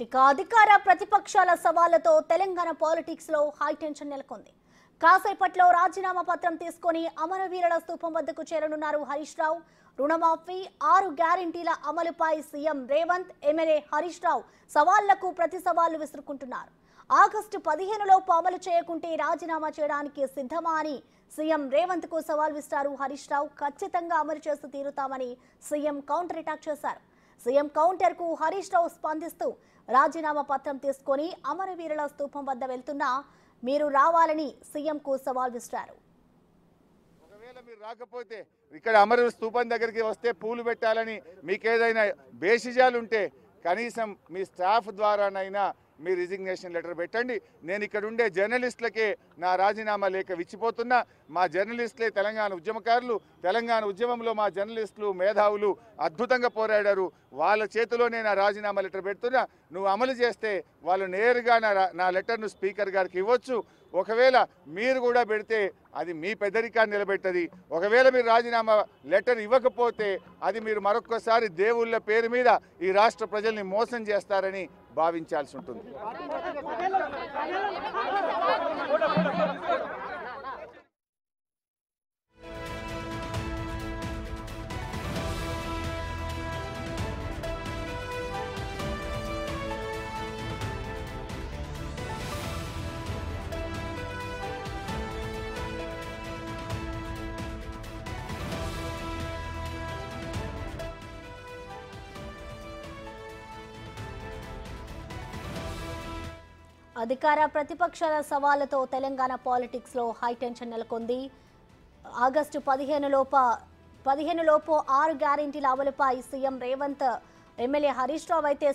ఇక అధికార ప్రతిపక్షాల సవాళ్లతో తెలంగాణ పాలిటిక్స్ లో హై టెన్షన్ నెలకొంది. కాసేపట్లో రాజీనామా పత్రం తీసుకొని అమరవీరుల స్తూపం వద్దకు చేరనున్నారు హరీష్ రావు. రుణమాఫీ 6 గ్యారెంటీల అమలుపై సీఎం రేవంత్, ఎమ్మెల్యే హరీష్ రావు సవాళ్లకు ప్రతి సవాళ్లు విసురుకుంటున్నారు. ఆగస్టు 15 లోపు అమలు చేయకుంటే రాజీనామా చేయడానికి సిద్ధమా అని సీఎం రేవంత్ కు సవాల్ విసిరారు హరీష్ రావు. ఖచ్చితంగా అమలు చేసి తీరుతామని సీఎం కౌంటర్ అటాక్ చేశారు. సీఎం కౌంటర్ కు హరీష్ రావు స్పందిస్తూ రాజీనామా పత్రం తీసుకొని అమరవీరుల స్తూపం వద్ద వెళ్తున్నా మీరు రావాలని సీఎం కు సవాల్ విసిరారు. ఒకవేళ మీరు రాకపోతే ఇక్కడ అమరవీరుల స్తూపం దగ్గరికి వస్తే పూలు పెట్టాలని మీకు ఏదైనా బేసిజాలు ఉంటే కనీసం మీ స్టాఫ్ ద్వారానైనా మీ రిజిగ్నేషన్ లెటర్ పెట్టండి. నేను ఇక్కడ ఉండే జర్నలిస్టులకే నా రాజీనామా లేఖ విచ్చిపోతున్నా. మా జర్నలిస్టులే తెలంగాణ ఉద్యమకారులు. తెలంగాణ ఉద్యమంలో మా జర్నలిస్టులు మేధావులు అద్భుతంగా పోరాడారు. వాళ్ళ చేతిలోనే నా రాజీనామా లెటర్ పెడుతున్నా. నువ్వు అమలు చేస్తే వాళ్ళు నేరుగా నా లెటర్ను స్పీకర్ గారికి ఇవ్వచ్చు. ఒకవేళ మీరు కూడా పెడితే అది మీ పెద్దరికాన్ని నిలబెట్టది. ఒకవేళ మీరు రాజీనామా లెటర్ ఇవ్వకపోతే అది మీరు మరొక్కసారి దేవుళ్ళ పేరు మీద ఈ రాష్ట్ర ప్రజల్ని మోసం చేస్తారని భావించాల్సి ఉంటుంది. అధికార ప్రతిపక్షాల సవాళ్లతో తెలంగాణ పాలిటిక్స్ లో హై టెన్షన్ నెలకొంది. ఆగస్టు 15 లోపు 6 గ్యారెంటీల అమలుపై సీఎం రేవంత్, ఎమ్మెల్యే హరీష్ రావు అయితే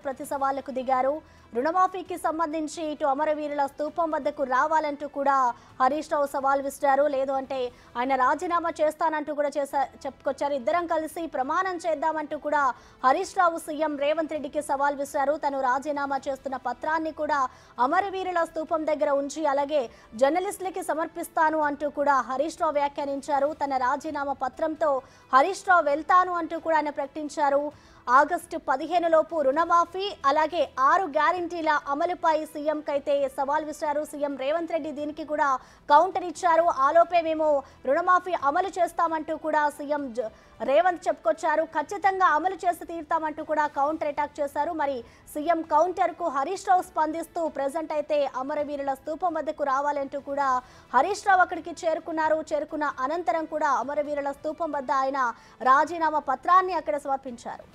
ప్రతి సవాళ్లకు దిగారు. రుణమాఫీకి సంబంధించి ఇటు అమరవీరుల స్తూపం వద్దకు రావాలంటూ కూడా హరీష్ రావు సవాల్ విసిరారు. లేదు అంటే ఆయన రాజీనామా చేస్తానంటూ కూడా చెప్పుకొచ్చారు. ఇద్దరం కలిసి ప్రమాణం చేద్దామంటూ కూడా హరీష్ రావు సీఎం రేవంత్ రెడ్డికి సవాల్ విసిరారు. తను రాజీనామా చేస్తున్న పత్రాన్ని కూడా అమరవీరుల స్తూపం దగ్గర ఉంచి అలాగే జర్నలిస్టులకి సమర్పిస్తాను అంటూ కూడా హరీష్ రావు వ్యాఖ్యానించారు. తన రాజీనామా పత్రంతో హరీష్ రావు వెళ్తాను అంటూ కూడా ఆయన ప్రకటించారు. ఆగస్టు 15 లోపు రుణమాఫీ అలాగే 6 గ్యారెంటీల అమలుపై సీఎం కైతే సవాల్ విసిరారు సీఎం రేవంత్ రెడ్డి. దీనికి కూడా కౌంటర్ ఇచ్చారు. ఆలోపే మేము రుణమాఫీ అమలు చేస్తామంటూ కూడా సీఎం రేవంత్ చెప్పుకొచ్చారు. ఖచ్చితంగా అమలు చేసి తీరుతామంటూ కూడా కౌంటర్ అటాక్ చేశారు. మరి సీఎం కౌంటర్ కు హరీష్ రావు స్పందిస్తూ ప్రెజెంట్ అయితే అమరవీరుల స్తూపం వద్దకు రావాలంటూ కూడా హరీష్ రావు అక్కడికి చేరుకున్నారు. చేరుకున్న అనంతరం కూడా అమరవీరుల స్తూపం వద్ద ఆయన రాజీనామా పత్రాన్ని అక్కడ సమర్పించారు.